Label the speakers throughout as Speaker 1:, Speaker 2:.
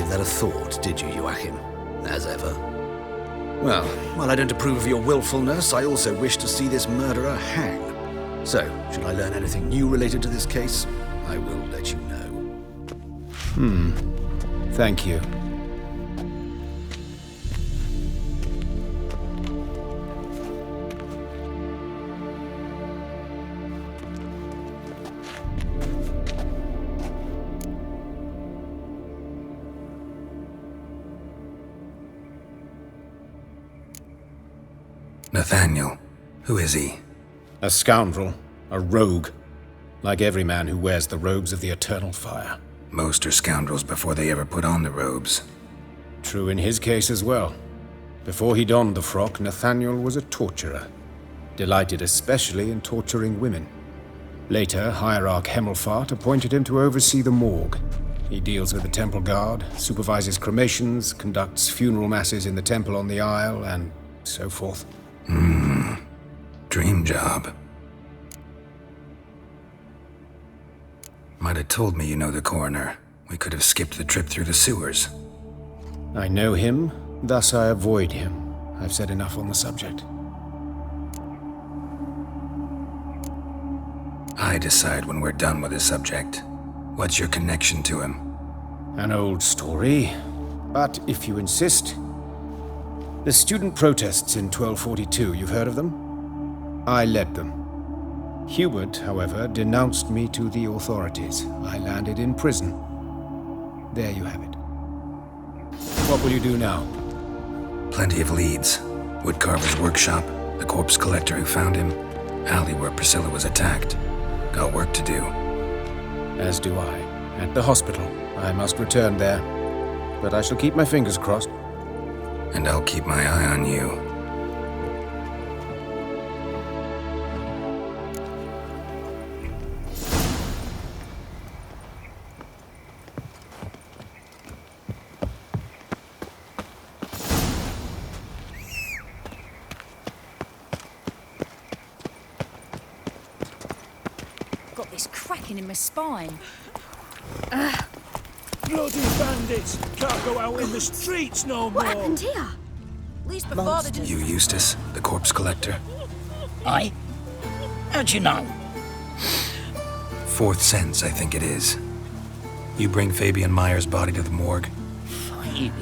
Speaker 1: give that a thought, did you, Joachim? As ever. Well, while I don't approve of your willfulness, I also wish to see this murderer hang. So, should I learn anything new related to this case, I will let you know.
Speaker 2: Thank you.
Speaker 1: Nathaniel. Who is he?
Speaker 2: A scoundrel. A rogue. Like every man who wears the robes of the Eternal Fire.
Speaker 1: Most are scoundrels before they ever put on the robes.
Speaker 2: True in his case as well. Before he donned the frock, Nathaniel was a torturer. Delighted especially in torturing women. Later, Hierarch Hemmelfart appointed him to oversee the morgue. He deals with the temple guard, supervises cremations, conducts funeral masses in the temple on the Isle, and so forth.
Speaker 1: Dream job. Might have told me you know the coroner. We could have skipped the trip through the sewers.
Speaker 2: I know him, thus I avoid him. I've said enough on the subject.
Speaker 1: I decide when we're done with the subject. What's your connection to him?
Speaker 2: An old story, but if you insist. The student protests in 1242, you've heard of them? I led them. Hubert, however, denounced me to the authorities. I landed in prison. There you have it. What will you do now?
Speaker 1: Plenty of leads. Woodcarver's workshop, the corpse collector who found him, alley where Priscilla was attacked. Got work to do.
Speaker 2: As do I. At the hospital. I must return there. But I shall keep my fingers crossed.
Speaker 1: And I'll keep my eye on you.
Speaker 3: Got this cracking in my spine.
Speaker 4: Bloody bandits! Can't go out in the streets no more!
Speaker 3: What happened here? At least before they didn't...
Speaker 1: You Eustace, the corpse collector?
Speaker 5: Aye? How'd you know?
Speaker 1: Fourth sense, I think it is. You bring Fabian Meyer's body to the morgue?
Speaker 5: Fabian.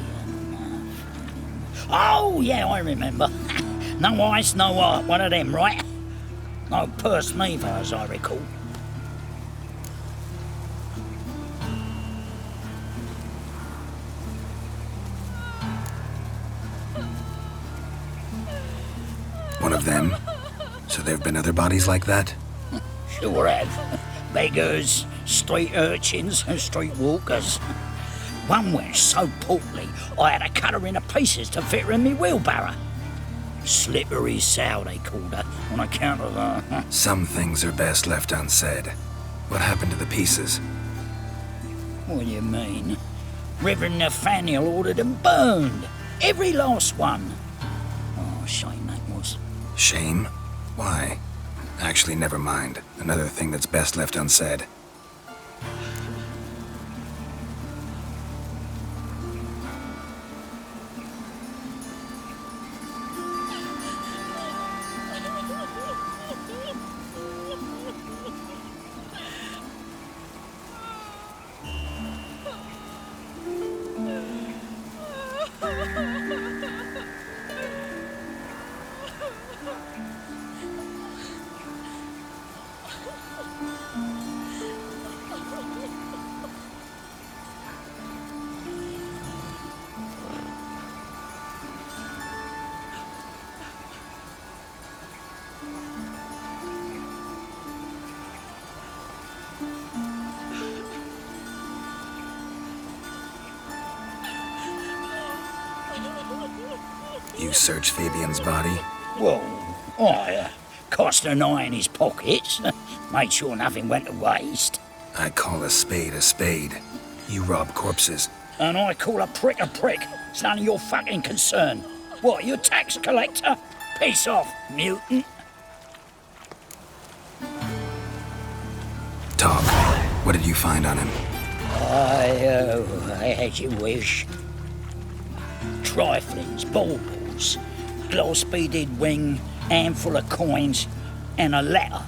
Speaker 5: Oh, yeah, I remember. No eyes, no heart, one of them, right? No purse neither, as I recall.
Speaker 1: One of them? So there have been other bodies like that?
Speaker 5: Sure have. Beggars, street urchins, and street walkers. One went so portly, I had to cut her into pieces to fit her in me wheelbarrow. Slippery sow, they called her, on account of her.
Speaker 1: Some things are best left unsaid. What happened to the pieces?
Speaker 5: What do you mean? Reverend Nathaniel ordered them burned. Every last one. Oh, shame that was.
Speaker 1: Shame? Why? Actually, never mind. Another thing that's best left unsaid. You searched Fabian's body?
Speaker 5: Well, I cast an eye in his pockets, made sure nothing went to waste.
Speaker 1: I call a spade a spade. You rob corpses.
Speaker 5: And I call a prick a prick. It's none of your fucking concern. What, you tax collector? Piss off, mutant.
Speaker 1: Talk. What did you find on him?
Speaker 5: As you wish. Triflings, baubles, glass-beaded ring, handful of coins, and a letter.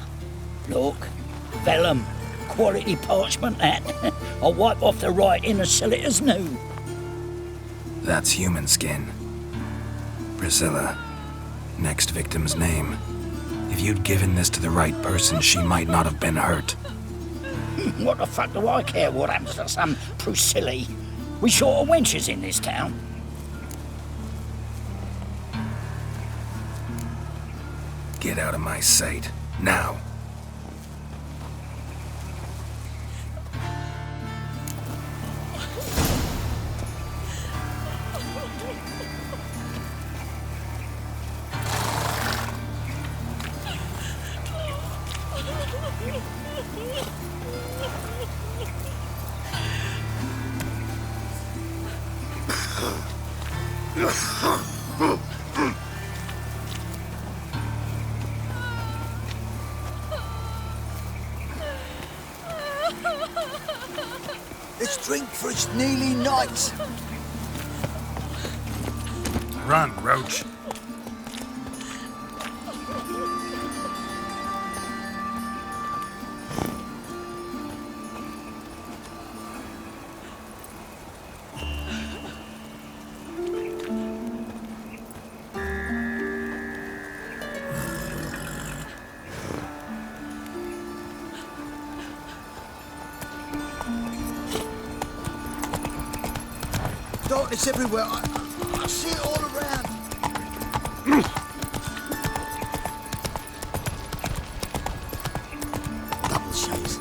Speaker 5: Look, vellum, quality parchment that. I'll wipe off the writing and sell it as new.
Speaker 6: That's human skin. Priscilla. Next victim's name. If you'd given this to the right person, she might not have been hurt.
Speaker 5: What the fuck do I care what happens to some Priscilla? We short of wenches in this town.
Speaker 6: Get out of my sight. Now.
Speaker 7: Let's drink for it's nearly night.
Speaker 6: Run, Roach.
Speaker 7: Darkness everywhere. I see it all around. Double shades.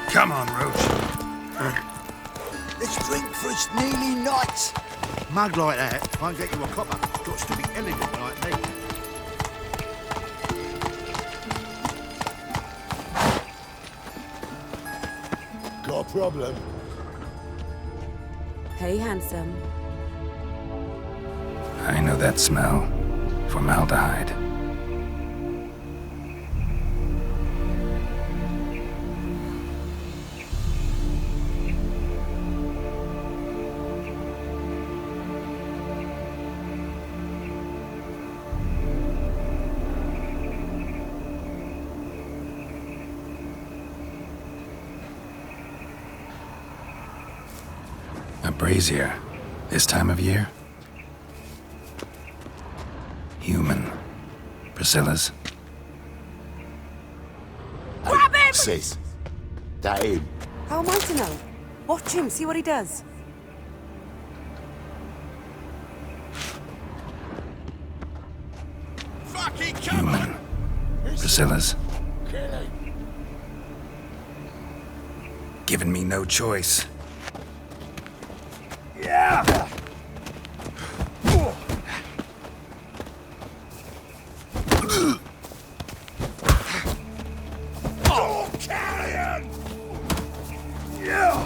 Speaker 6: Come on, Roach.
Speaker 7: Let's drink for it's nearly night. Mug like that won't get you a copper. Got to be elegant like me. Got a problem?
Speaker 8: Hey, handsome.
Speaker 6: I know that smell. Formaldehyde. A brazier. This time of year? Human. Priscilla's.
Speaker 8: Grab him!
Speaker 7: Sis. That him.
Speaker 8: How am I to know? Watch him, see what he does.
Speaker 6: Human. Priscilla's. Giving me no choice.
Speaker 7: Yeah! Oh, carrion! Yeah!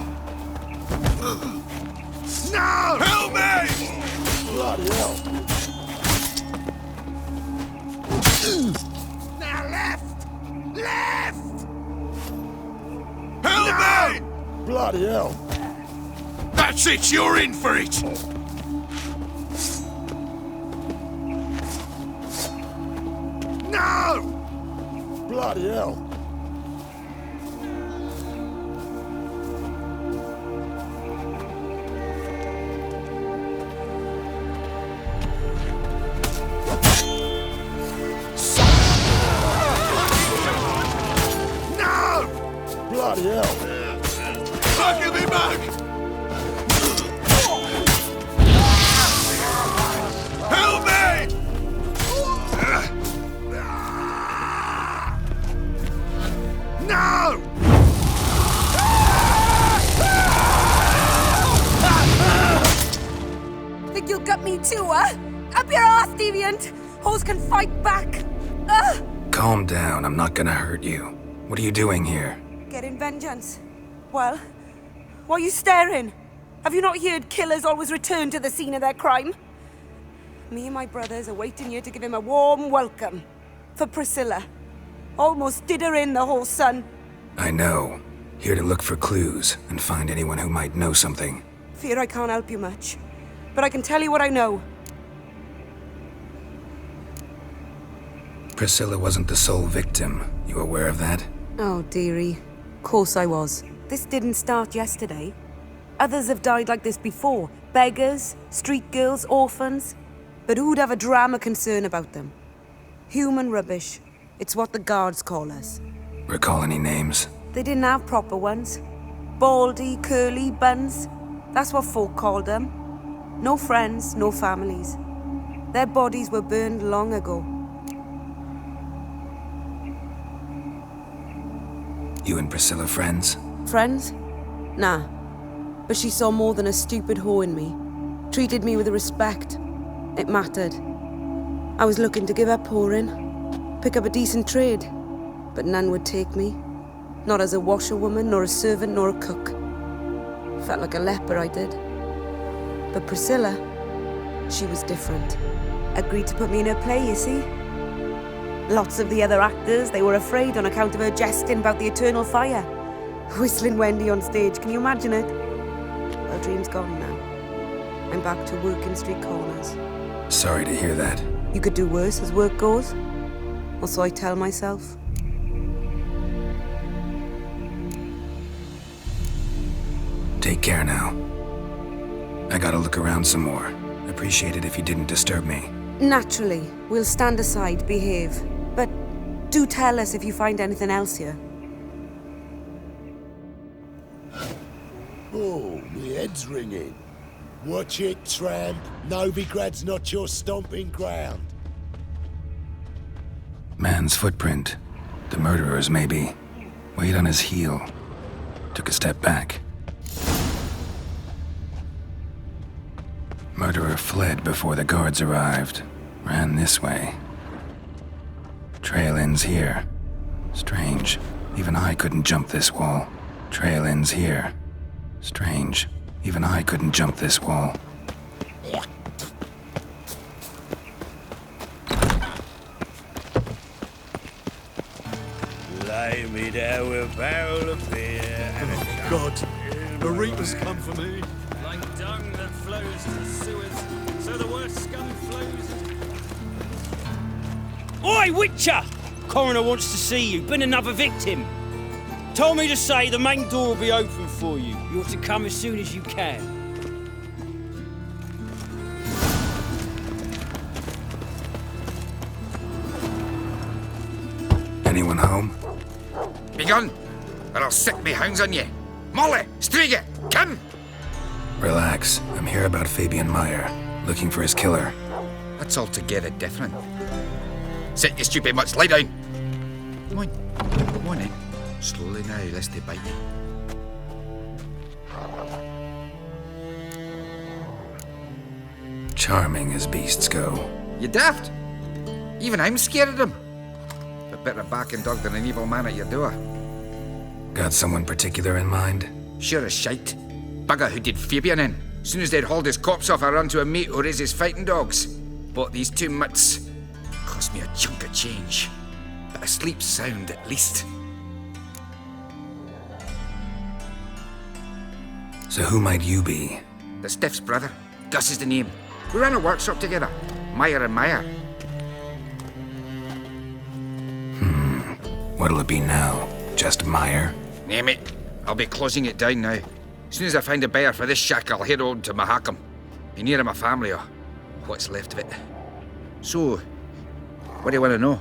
Speaker 7: No! Help me! Bloody hell! Now left! Left! Help me! Bloody hell! That's it, you're in for it! No! Bloody hell! No! Bloody hell! Fucking me back! Help me! No!
Speaker 8: Think you'll gut me too, huh? Up your ass, deviant! Hoes can fight back!
Speaker 6: Calm down, I'm not gonna hurt you. What are you doing here?
Speaker 8: Getting vengeance. Well, why are you staring? Have you not heard killers always return to the scene of their crime? Me and my brothers are waiting here to give him a warm welcome. For Priscilla. Almost did her in, the whole son.
Speaker 6: I know. Here to look for clues and find anyone who might know something.
Speaker 8: Fear I can't help you much. But I can tell you what I know.
Speaker 6: Priscilla wasn't the sole victim. You aware of that?
Speaker 8: Oh, dearie. Course I was. This didn't start yesterday. Others have died like this before. Beggars, street girls, orphans. But who'd have a drama concern about them? Human rubbish. It's what the guards call us.
Speaker 6: Recall any names?
Speaker 8: They didn't have proper ones. Baldy, curly, buns. That's what folk called them. No friends, no families. Their bodies were burned long ago.
Speaker 6: You and Priscilla friends?
Speaker 8: Friends? Nah. But she saw more than a stupid whore in me. Treated me with respect. It mattered. I was looking to give up whoring, pick up a decent trade, but none would take me. Not as a washerwoman, nor a servant, nor a cook. Felt like a leper, I did. But Priscilla, she was different. Agreed to put me in her play, you see. Lots of the other actors, they were afraid on account of her jesting about the eternal fire. Whistling Wendy on stage, can you imagine it? Well, dream's gone now. I'm back to working street corners.
Speaker 6: Sorry to hear that.
Speaker 8: You could do worse as work goes. Or so I tell myself.
Speaker 6: Take care now. I gotta look around some more. Appreciate it if you didn't disturb me.
Speaker 8: Naturally, we'll stand aside, behave. But do tell us if you find anything else here.
Speaker 9: Oh, my head's ringing. Watch it, tramp. Novigrad's not your stomping ground.
Speaker 6: Man's footprint. The murderer's, maybe. Weight on his heel. Took a step back. Murderer fled before the guards arrived. Ran this way. Trail ends here. Strange. Even I couldn't jump this wall. Trail ends here. Strange. Even I couldn't jump this wall.
Speaker 4: Lay me down with a barrel of beer and a
Speaker 7: God, the Reapers come for me.
Speaker 4: like dung that flows to sewers, so the worst scum flows.
Speaker 10: Oi, Witcher! Coroner wants to see you. Been another victim. Told me to say the main door will be open for you. You ought to come as soon as you can.
Speaker 6: Anyone home?
Speaker 1: Begone, or I'll sick me hounds on ye. Molly, Striga, come!
Speaker 6: Relax. I'm here about Fabian Meyer. Looking for his killer.
Speaker 1: That's altogether different. Sit, you stupid mutts, lie down. Come on, come on then. Slowly now, lest they bite you.
Speaker 6: Charming as beasts go.
Speaker 1: You daft? Even I'm scared of them. But better back and dog than an evil man at your door.
Speaker 6: Got someone particular in mind?
Speaker 1: Sure as shite. Bugger who did Fabian in. Soon as they'd hauled his corpse off, I ran to a mate who raised his fighting dogs. Bought these two mutts. Cost me a chunk of change. But I sleep sound at least.
Speaker 6: So who might you be?
Speaker 1: The Stiff's brother. Gus is the name. We ran a workshop together. Meyer and Meyer.
Speaker 6: What'll it be now? Just Meyer?
Speaker 1: Name it. I'll be closing it down now. As soon as I find a buyer for this shack, I'll head on to Mahakam. Be near my family or what's left of it. So, what do you want to know?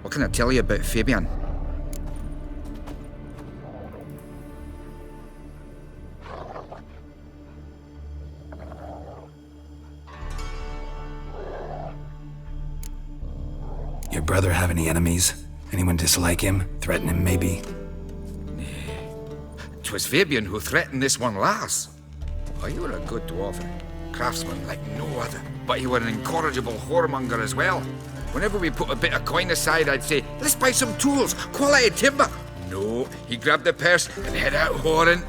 Speaker 1: What can I tell you about Fabian?
Speaker 6: Your brother have any enemies? Anyone dislike him? Threaten him, maybe?
Speaker 1: 'Twas Fabian who threatened this one last. Oh, you were a good dwarf, craftsman like no other. But he were an incorrigible whoremonger as well. Whenever we put a bit of coin aside, I'd say, let's buy some tools, quality timber. No, he grabbed the purse and head out whoring.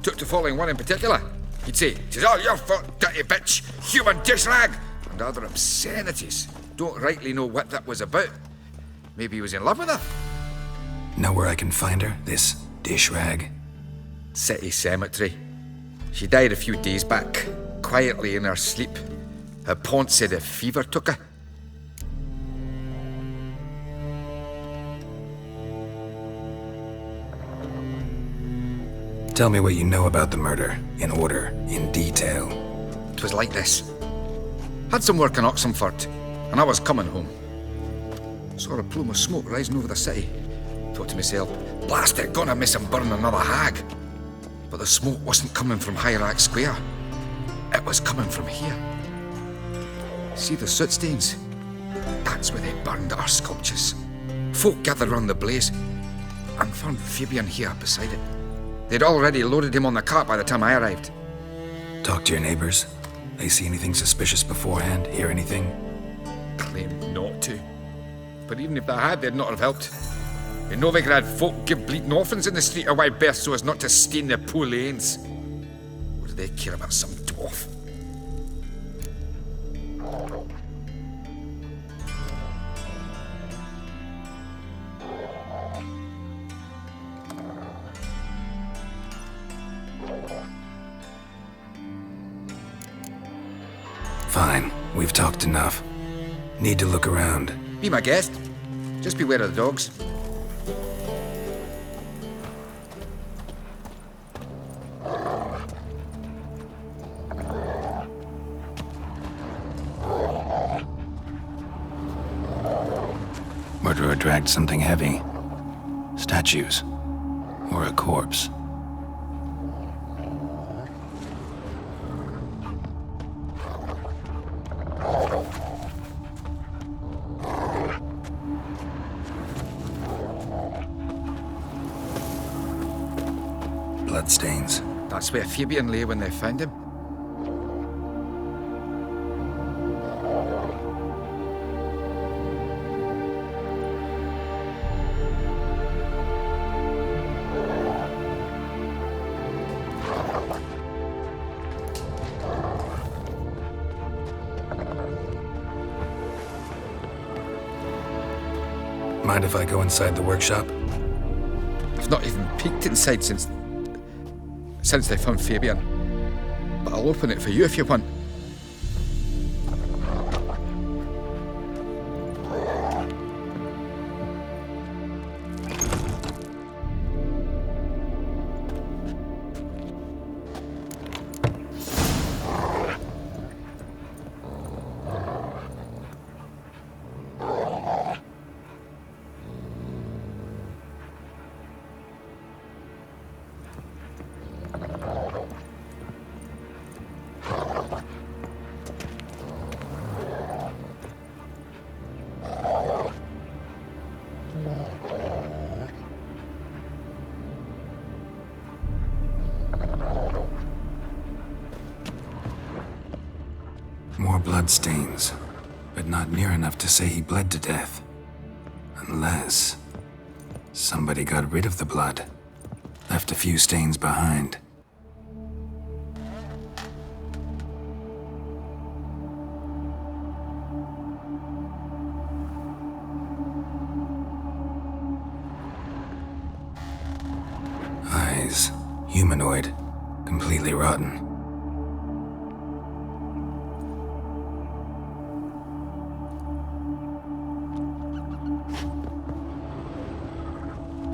Speaker 1: Took to following one in particular. He'd say, 'tis all your fault, dirty bitch, human dish rag.
Speaker 11: and other obscenities. Don't rightly know what that was about. Maybe he was in love with her?
Speaker 6: Know where I can find her, this dish rag?
Speaker 11: City Cemetery. She died a few days back, quietly in her sleep. Her pont said a fever took her.
Speaker 6: Tell me what you know about the murder, in order, in detail.
Speaker 11: 'Twas like this. Had some work in Oxenford, and I was coming home. Saw a plume of smoke rising over the city. Thought to myself, blast it, gonna miss him burn another hag. But the smoke wasn't coming from Hierarch Square. It was coming from here. See the soot stains? That's where they burned our sculptures. Folk gathered round the blaze, and found Fabian here beside it. They'd already loaded him on the cart by the time I arrived.
Speaker 6: Talk to your neighbors. They see anything suspicious beforehand? Hear anything?
Speaker 11: Claimed not to. But even if they had, they'd not have helped. In Novigrad, folk give bleeding orphans in the street a wide berth so as not to stain their poor lanes. What do they care about some dwarf?
Speaker 6: Fine, we've talked enough. Need to look around.
Speaker 11: Be my guest. Just beware of the dogs.
Speaker 6: Murderer dragged something heavy. Statues. Or a corpse. Bloodstains.
Speaker 11: That's where Fabian lay when they found him.
Speaker 6: Mind if I go inside the workshop?
Speaker 11: I've not even peeked inside since they found Fabian. But I'll open it for you if you want.
Speaker 6: More bloodstains, but not near enough to say he bled to death. Unless somebody got rid of the blood, left a few stains behind. Eyes, humanoid, completely rotten.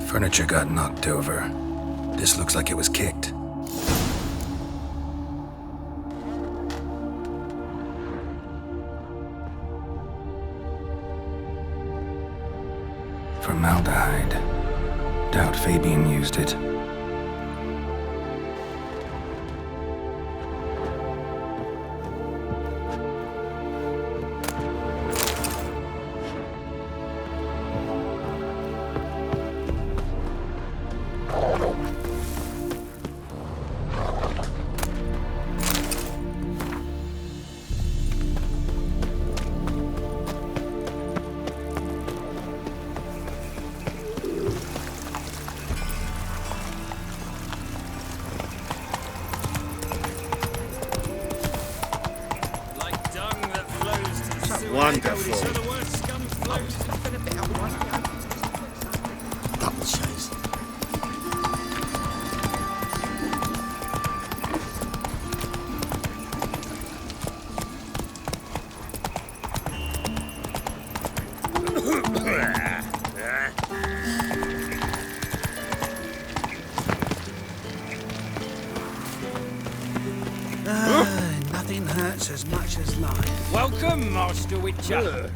Speaker 6: Furniture got knocked over. This looks like it was kicked. Formaldehyde. Doubt Fabian used it.
Speaker 10: Wonderful.
Speaker 4: So the worst scum flows.
Speaker 7: Double chase. Nothing hurts as much as life.
Speaker 10: Welcome, Master Witcher.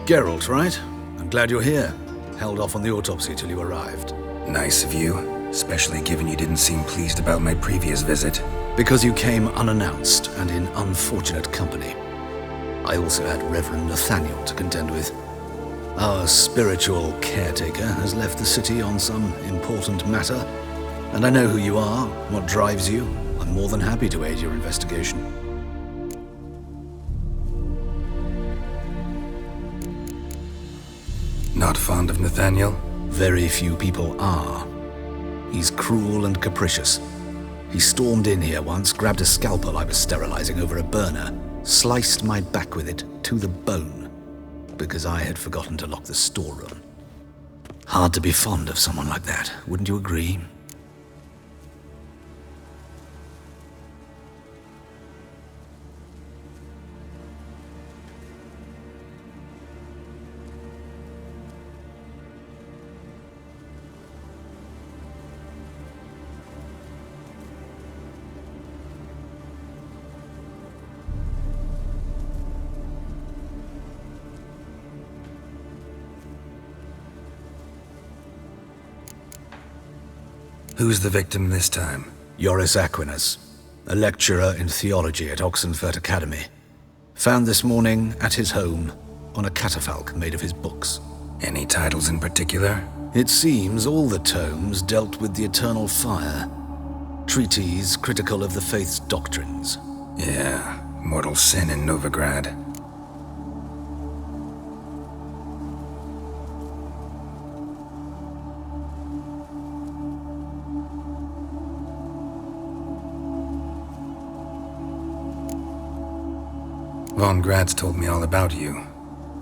Speaker 1: Geralt, right? I'm glad you're here. Held off on the autopsy till you arrived.
Speaker 6: Nice of you, especially given you didn't seem pleased about my previous visit.
Speaker 1: Because you came unannounced and in unfortunate company. I also had Reverend Nathaniel to contend with. Our spiritual caretaker has left the city on some important matter, and I know who you are, what drives you. I'm more than happy to aid your investigation.
Speaker 6: Not fond of Nathaniel?
Speaker 1: Very few people are. He's cruel and capricious. He stormed in here once, grabbed a scalpel I was sterilizing over a burner, sliced my back with it to the bone, because I had forgotten to lock the storeroom. Hard to be fond of someone like that, wouldn't you agree?
Speaker 6: Who's the victim this time?
Speaker 1: Joris Aquinas, a lecturer in theology at Oxenfurt Academy. Found this morning at his home on a catafalque made of his books.
Speaker 6: Any titles in particular?
Speaker 1: It seems all the tomes dealt with the eternal fire. Treatises critical of the faith's doctrines.
Speaker 6: Yeah, mortal sin in Novigrad. Von Grad's told me all about you.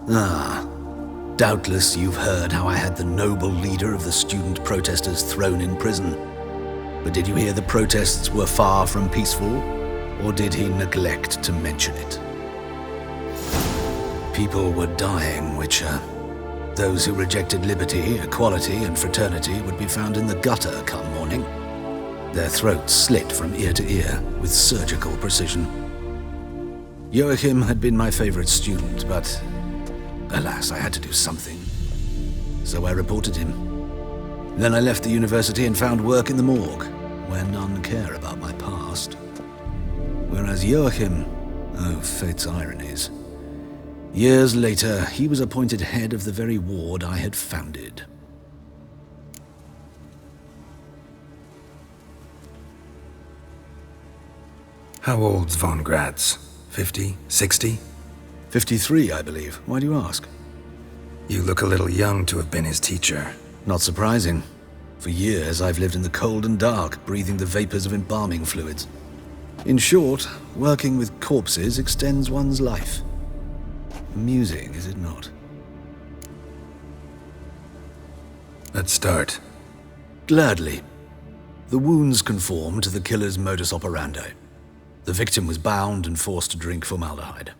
Speaker 1: Ah, doubtless you've heard how I had the noble leader of the student protesters thrown in prison. But did you hear the protests were far from peaceful, or did he neglect to mention it? People were dying, Witcher. Those who rejected liberty, equality, and fraternity would be found in the gutter come morning. Their throats slit from ear to ear with surgical precision. Joachim had been my favorite student, but alas, I had to do something. So I reported him. Then I left the university and found work in the morgue, where none care about my past. Whereas Joachim, oh, fate's ironies. Years later, he was appointed head of the very ward I had founded.
Speaker 6: How old's Von Grad's? 50? 60?
Speaker 1: 53, I believe. Why do you ask?
Speaker 6: You look a little young to have been his teacher.
Speaker 1: Not surprising. For years, I've lived in the cold and dark, breathing the vapors of embalming fluids. In short, working with corpses extends one's life. Amusing, is it not?
Speaker 6: Let's start.
Speaker 1: Gladly. The wounds conform to the killer's modus operandi. The victim was bound and forced to drink formaldehyde.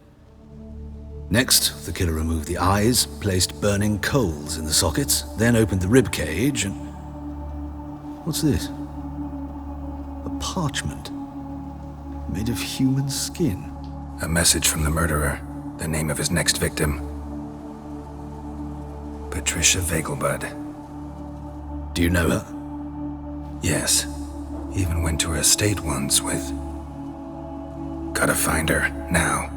Speaker 1: Next, the killer removed the eyes, placed burning coals in the sockets, then opened the rib cage and... What's this? A parchment made of human skin.
Speaker 6: A message from the murderer. The name of his next victim. Patricia Vegelbud.
Speaker 1: Do you know her?
Speaker 6: Yes. Even went to her estate once with... Gotta find her, now.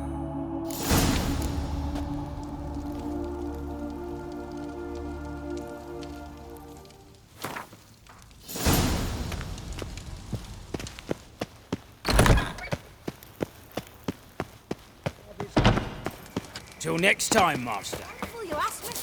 Speaker 10: Till next time, Master.
Speaker 3: Will you ask me?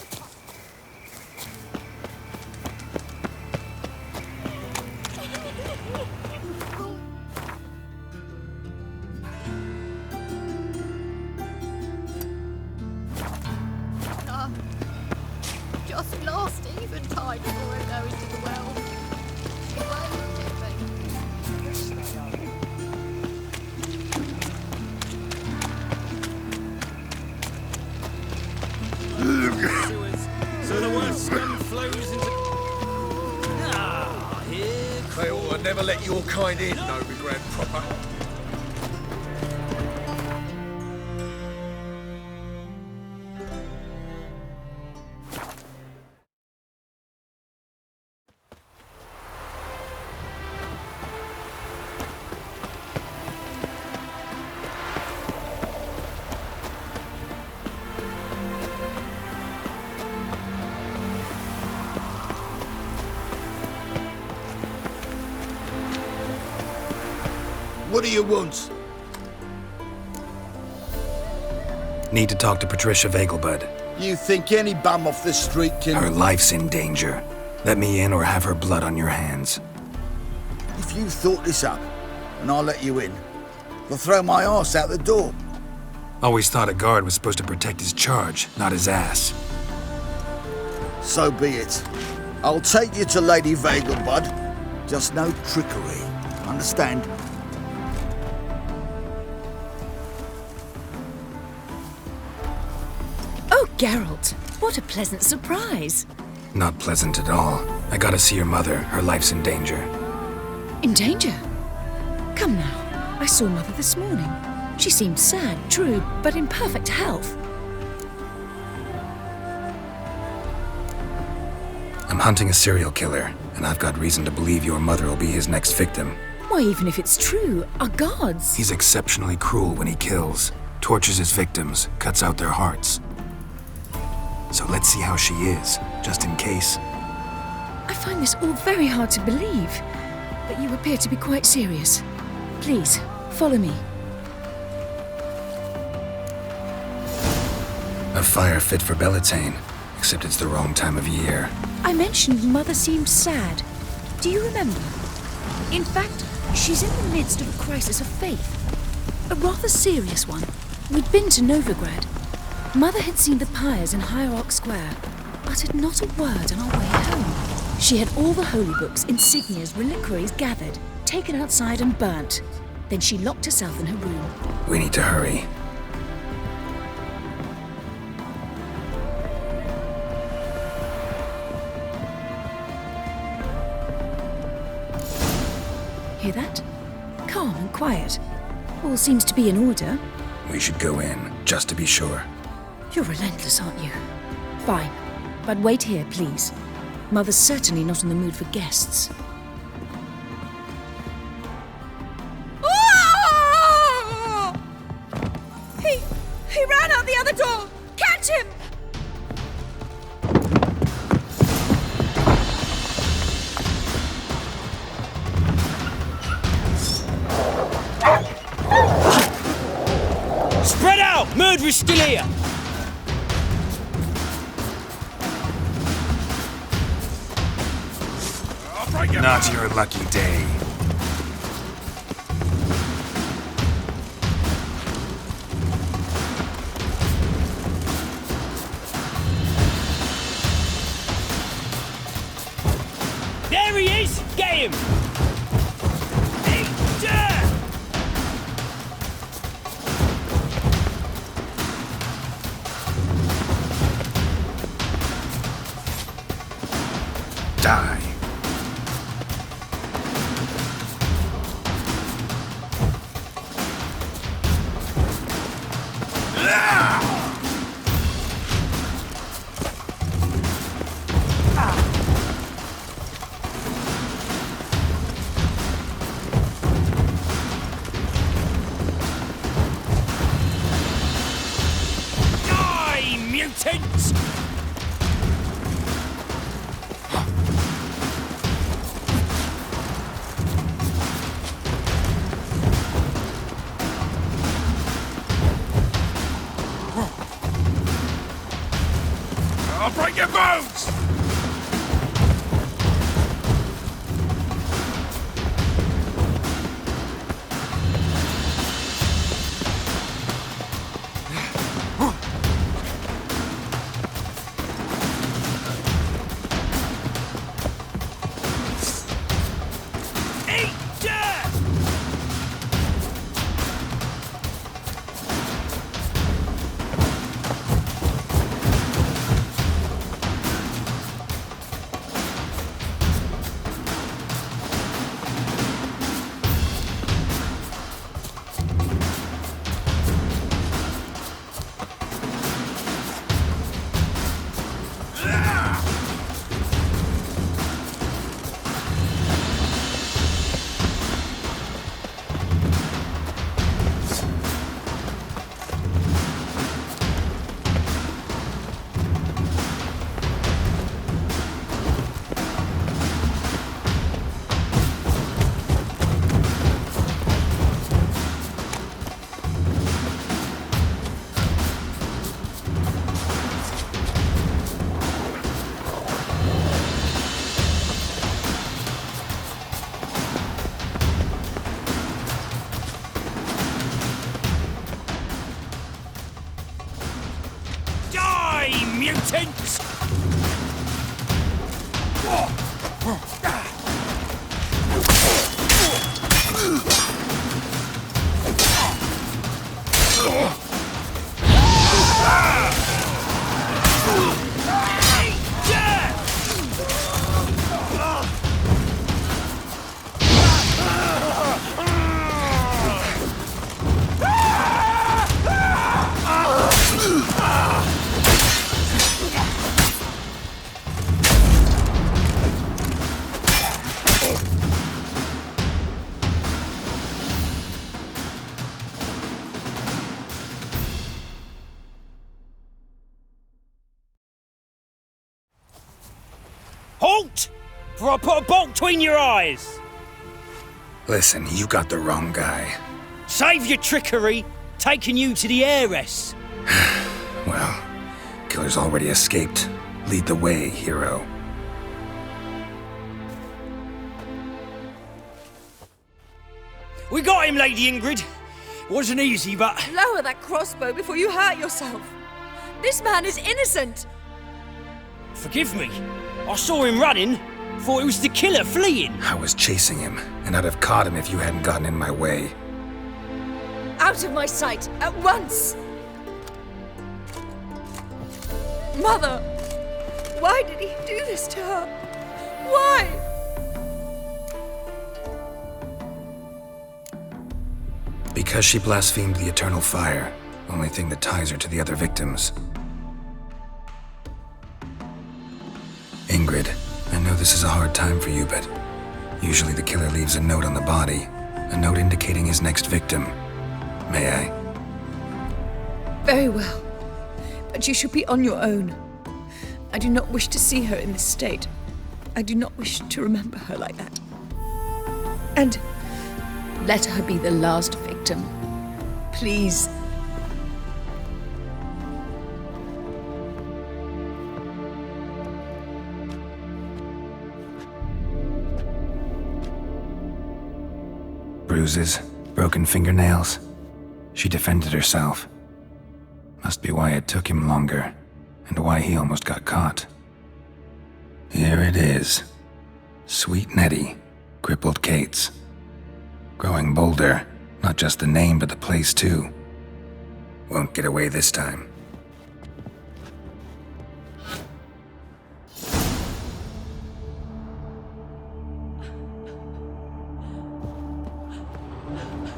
Speaker 12: Just lost eventide before I go into the well. She waved at me.
Speaker 4: Sewers, so the worst scum flows into... Ah, here...
Speaker 13: They ought to never let your kind in, Novigrad proper.
Speaker 7: What do you want?
Speaker 6: Need to talk to Patricia Vegelbud.
Speaker 7: You think any bum off the street can...
Speaker 6: Her life's in danger. Let me in or have her blood on your hands.
Speaker 7: If you thought this up, and I'll let you in, you'll throw my arse out the door.
Speaker 6: Always thought a guard was supposed to protect his charge, not his ass.
Speaker 7: So be it. I'll take you to Lady Vegelbud. Just no trickery. Understand?
Speaker 3: Oh, Geralt, what a pleasant surprise.
Speaker 6: Not pleasant at all. I gotta see your mother. Her life's in danger.
Speaker 3: In danger? Come now. I saw Mother this morning. She seemed sad, true, but in perfect health.
Speaker 6: I'm hunting a serial killer, and I've got reason to believe your mother will be his next victim.
Speaker 3: Why, even if it's true, our gods...
Speaker 6: He's exceptionally cruel when he kills, tortures his victims, cuts out their hearts. So let's see how she is, just in case.
Speaker 3: I find this all very hard to believe, but you appear to be quite serious. Please, follow me.
Speaker 6: A fire fit for Bellatane, except it's the wrong time of year.
Speaker 3: I mentioned Mother seemed sad. Do you remember? In fact, she's in the midst of a crisis of faith. A rather serious one. We'd been to Novigrad. Mother had seen the pyres in Hierarch Square, uttered not a word on our way home. She had all the holy books, insignias, reliquaries gathered, taken outside and burnt. Then she locked herself in her room.
Speaker 6: We need to hurry.
Speaker 3: Hear that? Calm and quiet. All seems to be in order.
Speaker 6: We should go in, just to be sure.
Speaker 3: You're relentless, aren't you? Fine. But wait here, please. Mother's certainly not in the mood for guests.
Speaker 12: He ran out the other door! Catch him!
Speaker 10: Spread out! Murderer's still here!
Speaker 6: Not your lucky day.
Speaker 10: There he is! Get him!
Speaker 6: Die.
Speaker 10: Die, mutants!
Speaker 13: I'll break your bones!
Speaker 10: Mutants! Halt! For I put a bolt between your eyes!
Speaker 6: Listen, you got the wrong guy.
Speaker 10: Save your trickery, taking you to the heiress.
Speaker 6: Well, killer's already escaped. Lead the way, hero.
Speaker 10: We got him, Lady Ingrid. Wasn't easy, but...
Speaker 3: Lower that crossbow before you hurt yourself. This man is innocent.
Speaker 10: Forgive me. I saw him running. Thought it was the killer fleeing.
Speaker 6: I was chasing him, and I'd have caught him if you hadn't gotten in my way.
Speaker 3: Out of my sight, at once! Mother! Why did he do this to her? Why?
Speaker 6: Because she blasphemed the eternal fire, only thing that ties her to the other victims. Ingrid, I know this is a hard time for you, but usually the killer leaves a note on the body, a note indicating his next victim. May I?
Speaker 3: Very well. But you should be on your own. I do not wish to see her in this state. I do not wish to remember her like that. And let her be the last victim. Please.
Speaker 6: Bruises, broken fingernails. She defended herself. Must be why it took him longer, and why he almost got caught. Here it is. Sweet Nettie, crippled Kate's. Growing bolder, not just the name, but the place too. Won't get away this time.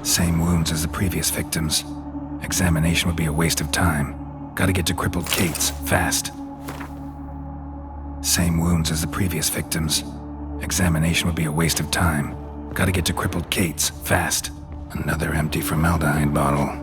Speaker 6: Same wounds as the previous victims. Examination would be a waste of time. Gotta get to crippled Kate's, fast. Same wounds as the previous victims. Examination would be a waste of time. Gotta get to crippled Kate's, fast. Another empty formaldehyde bottle.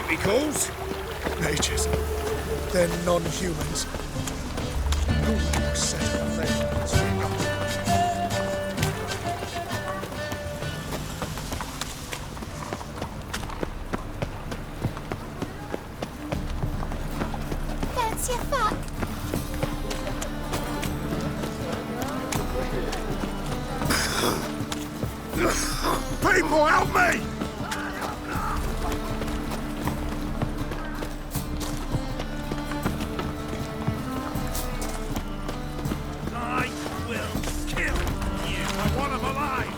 Speaker 13: he calls?
Speaker 9: Mages. They're non-humans. Who said they?
Speaker 12: Fancy a fuck?
Speaker 9: People, help me! I will kill you. I want him alive.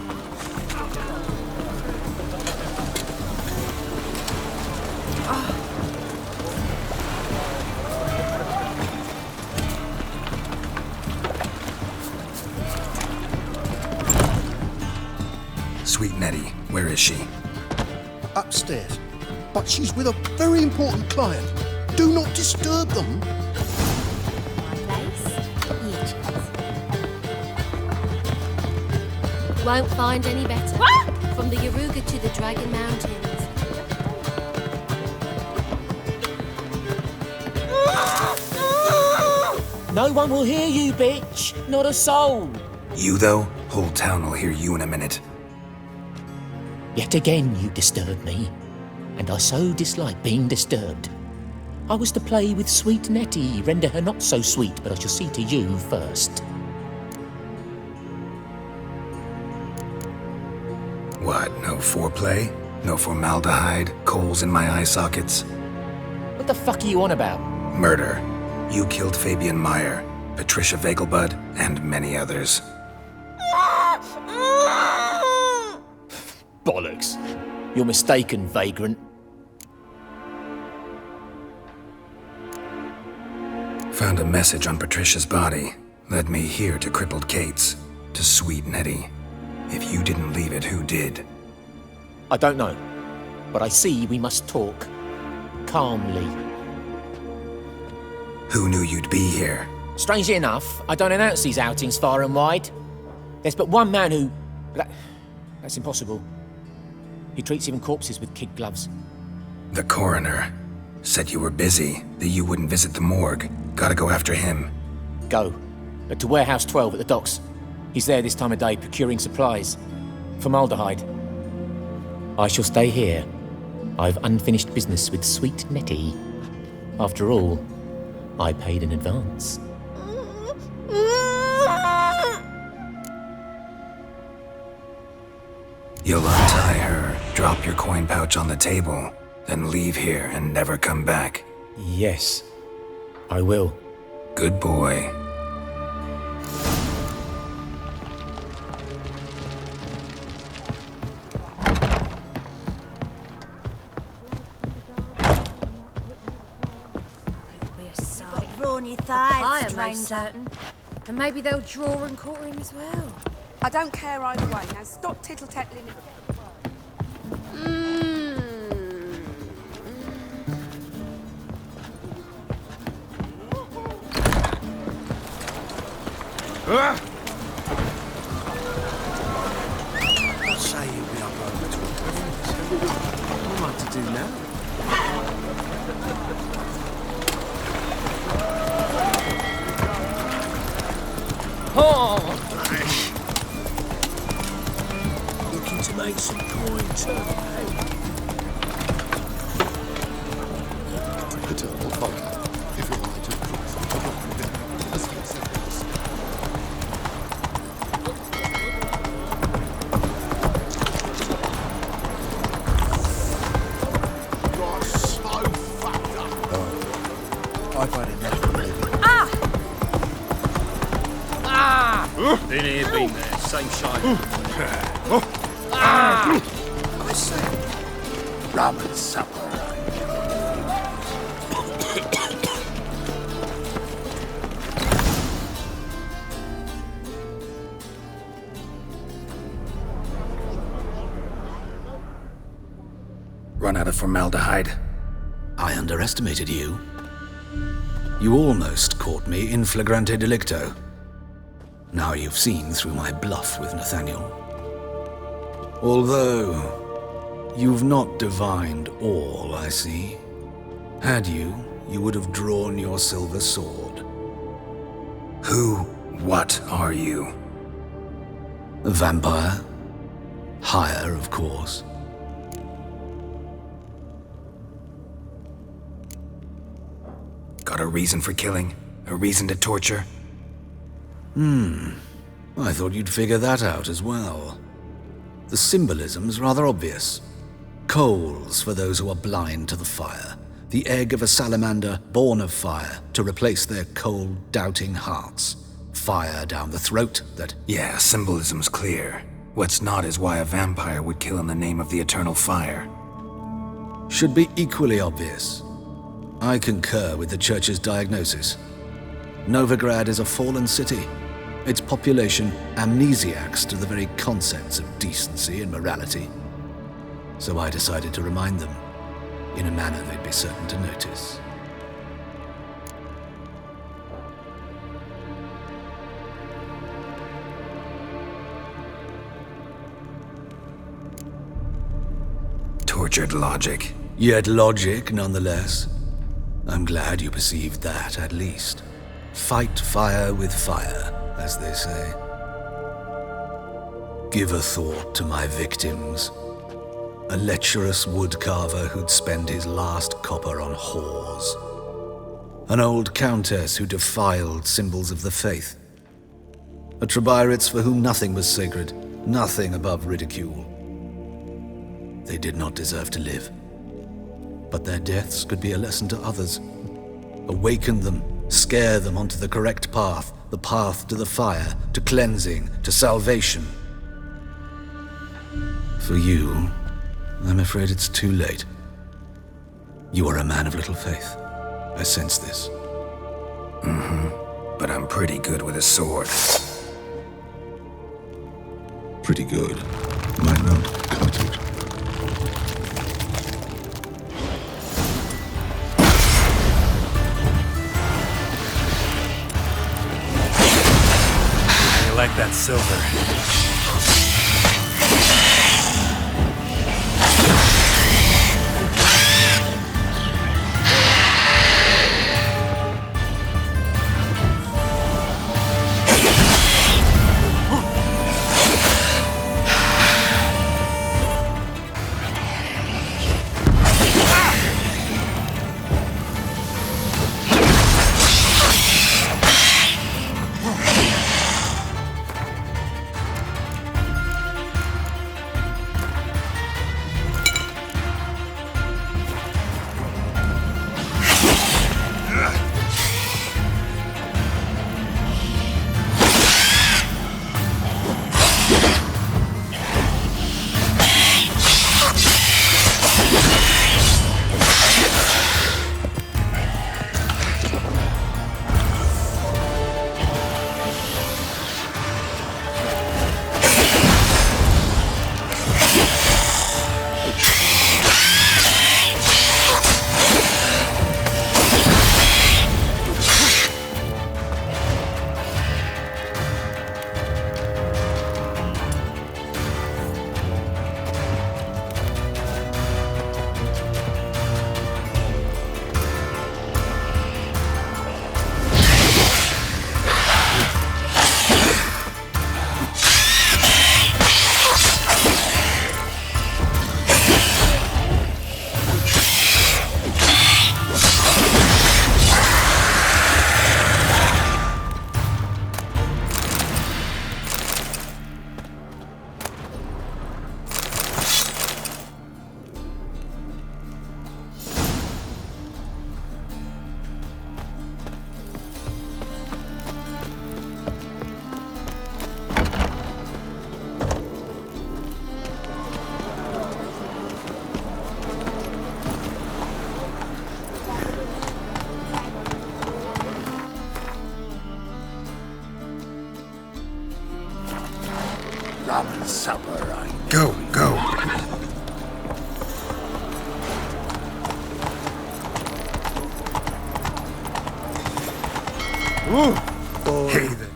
Speaker 6: Sweet Nettie, where is she?
Speaker 14: Upstairs. But she's with a very important client. Do not disturb them.
Speaker 15: Won't find any better. From the Yaruga to the Dragon Mountains.
Speaker 16: No one will hear you, bitch. Not a soul.
Speaker 6: You, though? Whole town will hear you in a minute.
Speaker 16: Yet again you disturb me, and I so dislike being disturbed. I was to play with sweet Nettie, render her not so sweet, but I shall see to you first.
Speaker 6: What, no foreplay? No formaldehyde? Coals in my eye sockets?
Speaker 16: What the fuck are you on about?
Speaker 6: Murder. You killed Fabian Meyer, Patricia Vegelbud, and many others.
Speaker 16: Bollocks. You're mistaken, vagrant.
Speaker 6: Found a message on Patricia's body. Led me here to crippled Kate's. To sweet Nettie. If you didn't leave it, who did?
Speaker 16: I don't know, but I see we must talk. Calmly.
Speaker 6: Who knew you'd be here?
Speaker 16: Strangely enough, I don't announce these outings far and wide. There's but one man who... That's impossible. He treats even corpses with kid gloves.
Speaker 6: The coroner. Said you were busy, that you wouldn't visit the morgue. Gotta go after him.
Speaker 16: Go. But to Warehouse 12 at the docks. He's there this time of day procuring supplies. Formaldehyde. I shall stay here. I've unfinished business with sweet Nettie. After all, I paid in advance.
Speaker 6: You'll untie her, drop your coin pouch on the table, then leave here and never come back.
Speaker 16: Yes, I will.
Speaker 6: Good boy.
Speaker 17: Brawny thighs,
Speaker 3: I'm most certain. And maybe they'll draw and quarter him as well.
Speaker 8: I don't care either way. Now stop tittle-tattling.
Speaker 7: I'll say you'll be up over 12. What am I to do now?
Speaker 16: Oh!
Speaker 9: Looking to make some coin, too.
Speaker 18: Eternal fire. If you like to prove
Speaker 9: You're so fucked up.
Speaker 7: I've had enough of living.
Speaker 4: Been here, been there. Same shine.
Speaker 7: I say, rum and supper.
Speaker 6: Run out of formaldehyde?
Speaker 1: I underestimated you. You almost caught me in flagrante delicto. Now you've seen through my bluff with Nathaniel. Although, You've not divined all, I see. Had you, you would have drawn your silver sword.
Speaker 6: What are you?
Speaker 1: A vampire. Higher, of course.
Speaker 6: Got a reason for killing? A reason to torture?
Speaker 1: I thought you'd figure that out as well. The symbolism's rather obvious. Coals for those who are blind to the fire. The egg of a salamander born of fire to replace their cold, doubting hearts. Fire down the throat that...
Speaker 6: Yeah, symbolism's clear. What's not is why a vampire would kill in the name of the eternal fire.
Speaker 1: Should be equally obvious. I concur with the Church's diagnosis. Novigrad is a fallen city. Its population amnesiacs to the very concepts of decency and morality. So I decided to remind them, in a manner they'd be certain to notice.
Speaker 6: Tortured logic.
Speaker 1: Yet logic, nonetheless. I'm glad you perceived that, at least. Fight fire with fire, as they say. Give a thought to my victims. A lecherous woodcarver who'd spend his last copper on whores. An old countess who defiled symbols of the faith. A Trebyrites for whom nothing was sacred, nothing above ridicule. They did not deserve to live. But their deaths could be a lesson to others. Awaken them, scare them onto the correct path, the path to the fire, to cleansing, to salvation. For you, I'm afraid it's too late. You are a man of little faith. I sense this.
Speaker 6: But I'm pretty good with a sword.
Speaker 1: Pretty good. Might not cut it.
Speaker 6: I like that silver.
Speaker 9: Rum supper, I
Speaker 6: Go, go.
Speaker 9: Ooh.
Speaker 6: Hey there.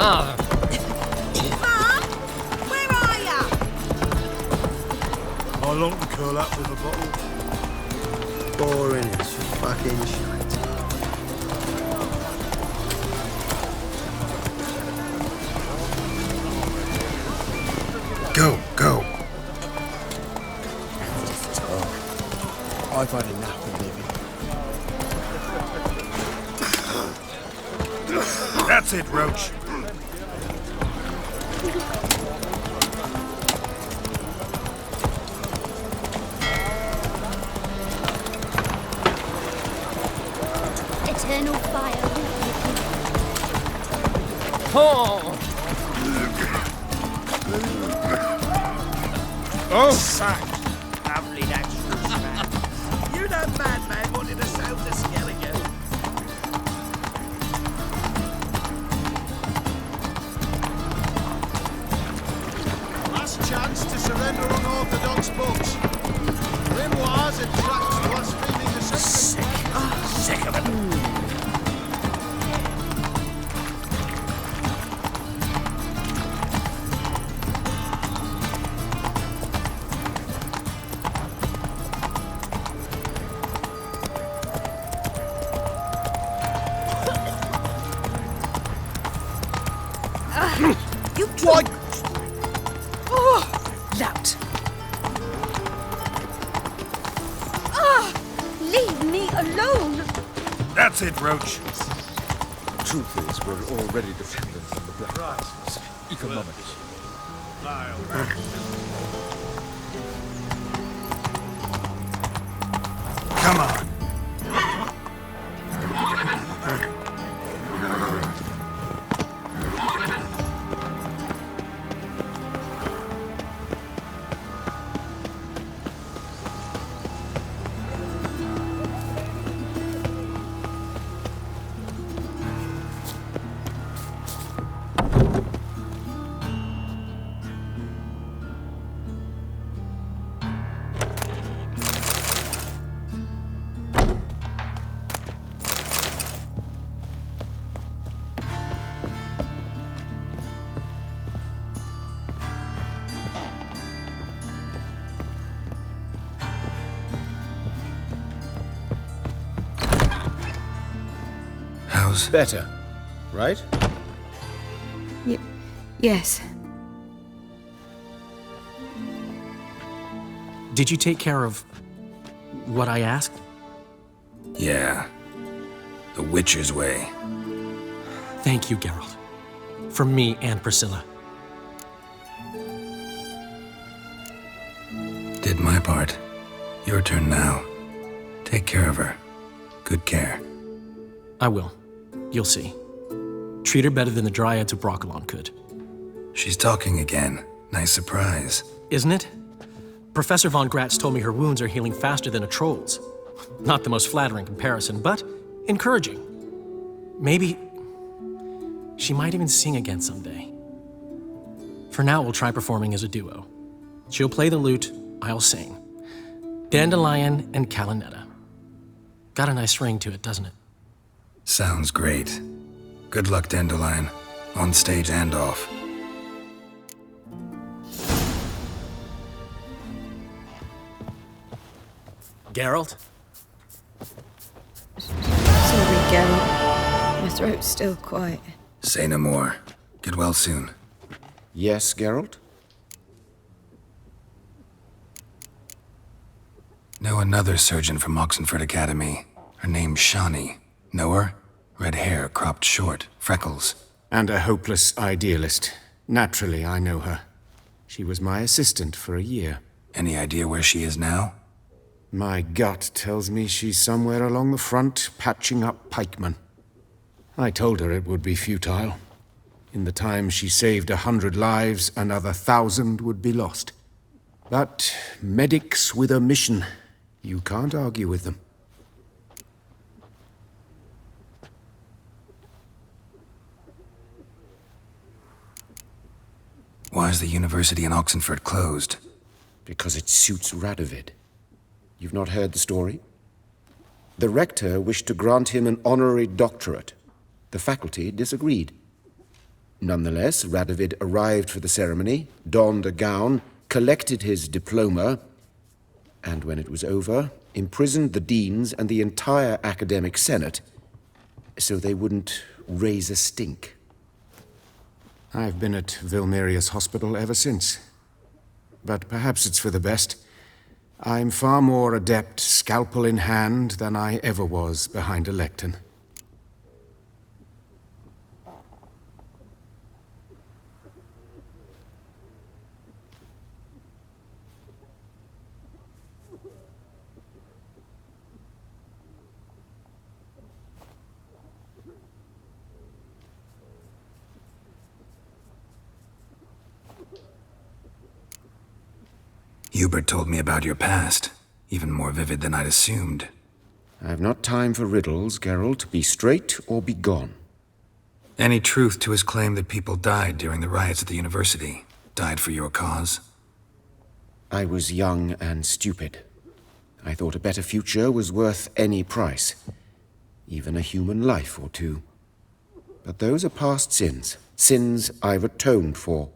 Speaker 17: Mum, where are ya?
Speaker 14: I long to curl up with a bottle. Boring as fucking shite.
Speaker 6: Go, go.
Speaker 14: I've had enough of living.
Speaker 6: That's it, Roach.
Speaker 12: Eternal fire.
Speaker 11: Oh!
Speaker 5: Sack. Lovely natural man. You that madman wanted us out to Skelligan.
Speaker 14: Last chance to surrender unorthodox books. Grimoires and tracts blaspheming the sacred.
Speaker 5: Sick of it.
Speaker 3: You why? Oh, lout.
Speaker 17: Leave me alone.
Speaker 6: That's it, Roach.
Speaker 11: Truth is, we're already dependent on the Black Rises. Economics.
Speaker 6: Come on. How's...
Speaker 2: Better, right?
Speaker 8: Yes.
Speaker 19: Did you take care of what I asked?
Speaker 6: Yeah. The Witcher's way.
Speaker 19: Thank you, Geralt. From me and Priscilla.
Speaker 6: Did my part. Your turn now. Take care of her. Good care.
Speaker 19: I will. You'll see. Treat her better than the Dryads of Brokilon could.
Speaker 6: She's talking again. Nice surprise.
Speaker 19: Isn't it? Professor von Gratz told me her wounds are healing faster than a troll's. Not the most flattering comparison, but encouraging. Maybe she might even sing again someday. For now, we'll try performing as a duo. She'll play the lute, I'll sing. Dandelion and Calinetta. Got a nice ring to it, doesn't it?
Speaker 6: Sounds great. Good luck, Dandelion. On stage and off.
Speaker 19: Geralt?
Speaker 8: Sorry, Geralt. My throat's still quite...
Speaker 6: Say no more. Get well soon.
Speaker 2: Yes, Geralt?
Speaker 6: Know another surgeon from Oxenford Academy. Her name's Shani. Know her? Red hair, cropped short, freckles.
Speaker 2: And a hopeless idealist. Naturally, I know her. She was my assistant for a year.
Speaker 6: Any idea where she is now?
Speaker 2: My gut tells me she's somewhere along the front, patching up pikemen. I told her it would be futile. In the time she saved 100 lives, another 1,000 would be lost. But medics with a mission, you can't argue with them.
Speaker 6: Why is the university in Oxenford closed?
Speaker 2: Because it suits Radovid. You've not heard the story? The rector wished to grant him an honorary doctorate. The faculty disagreed. Nonetheless, Radovid arrived for the ceremony, donned a gown, collected his diploma, and when it was over, imprisoned the deans and the entire academic senate so they wouldn't raise a stink. I've been at Vilmerius Hospital ever since. But perhaps it's for the best. I'm far more adept, scalpel in hand, than I ever was behind a lectern.
Speaker 6: Hubert told me about your past, even more vivid than I'd assumed.
Speaker 2: I've not time for riddles, Geralt. Be straight or be gone.
Speaker 6: Any truth to his claim that people died during the riots at the university? Died for your cause?
Speaker 2: I was young and stupid. I thought a better future was worth any price. Even a human life or two. But those are past sins. Sins I've atoned for.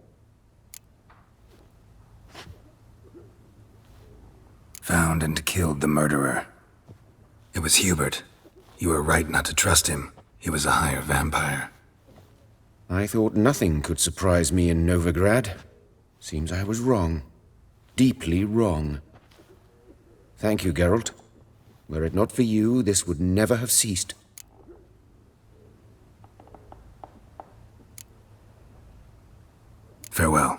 Speaker 6: Found and killed the murderer. It was Hubert. You were right not to trust him. He was a higher vampire.
Speaker 2: I thought nothing could surprise me in Novigrad. Seems I was wrong. Deeply wrong. Thank you, Geralt. Were it not for you, this would never have ceased.
Speaker 6: Farewell.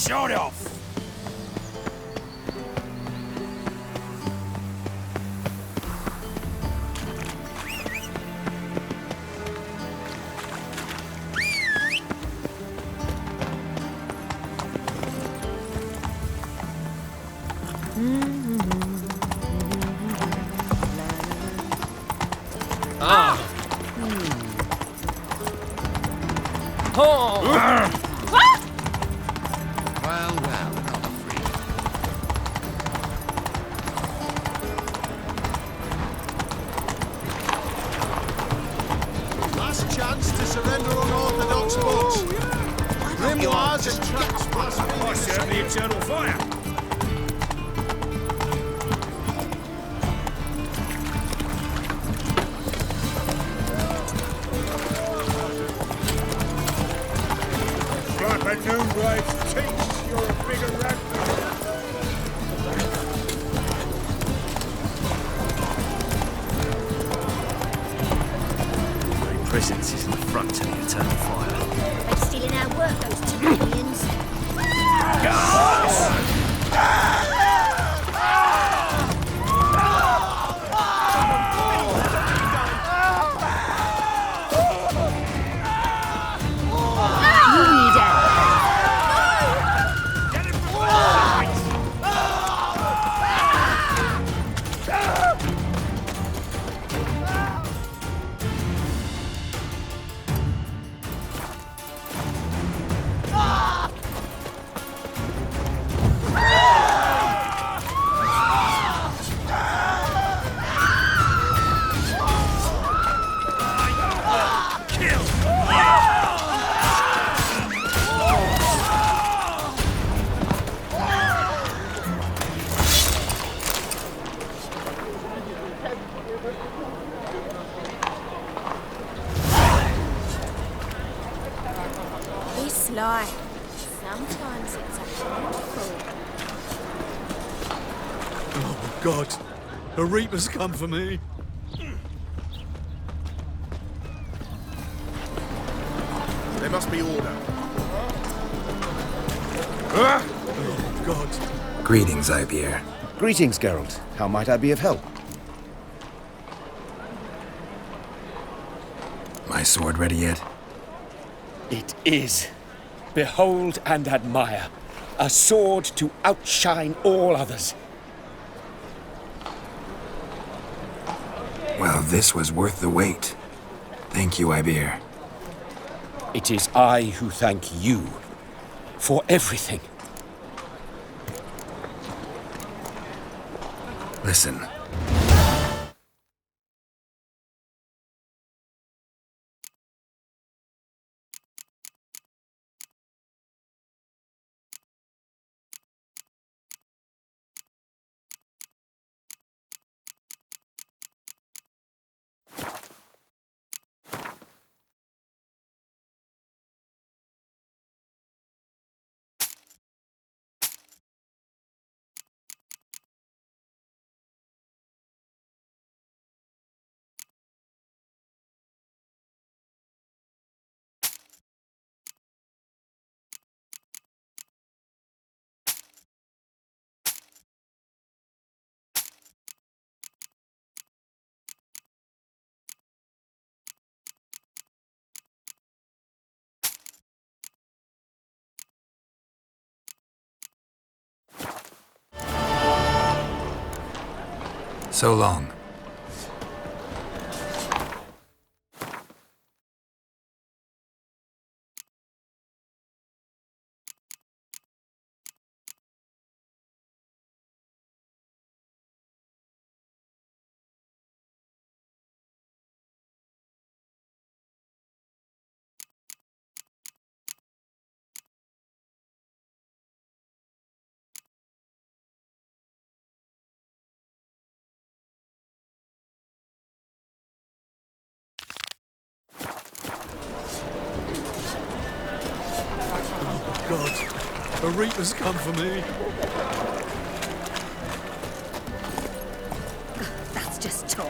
Speaker 10: Shut off!
Speaker 14: Last chance to surrender unorthodox books. Grimoires and tracts blaspheming.
Speaker 13: I serve the eternal fire. Stripe at noon, blades. Teach you're a bigger rat.
Speaker 1: Presence is in the front of the eternal fire.
Speaker 12: They're stealing our work, those Templians.
Speaker 17: It's life. Sometimes it's actually beautiful.
Speaker 13: Oh, God. A Reaper's come for me.
Speaker 18: There must be order.
Speaker 13: Oh, God.
Speaker 6: Greetings, Ibeer.
Speaker 20: Greetings, Geralt. How might I be of help?
Speaker 6: My sword ready yet?
Speaker 20: It is. Behold and admire. A sword to outshine all others.
Speaker 6: Well, this was worth the wait. Thank you, Ibeer.
Speaker 20: It is I who thank you for everything.
Speaker 6: Listen. So long.
Speaker 13: God, a Reaper's come for me.
Speaker 17: That's just talk.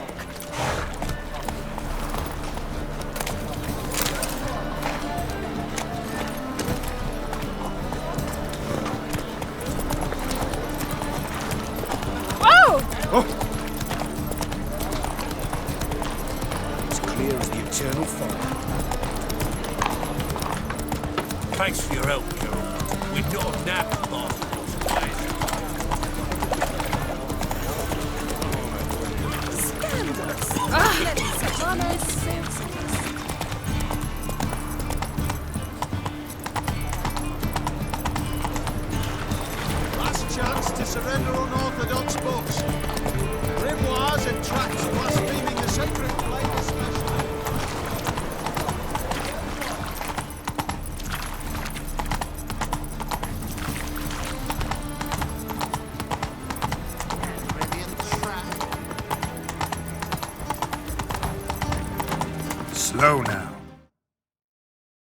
Speaker 20: As clear as the eternal fog.
Speaker 9: Thanks for your help, Geralt. We'd not have napped the
Speaker 14: Last chance to surrender unorthodox books. Grimoires and tracts blaspheming the sacred flame especially.
Speaker 6: Slow now.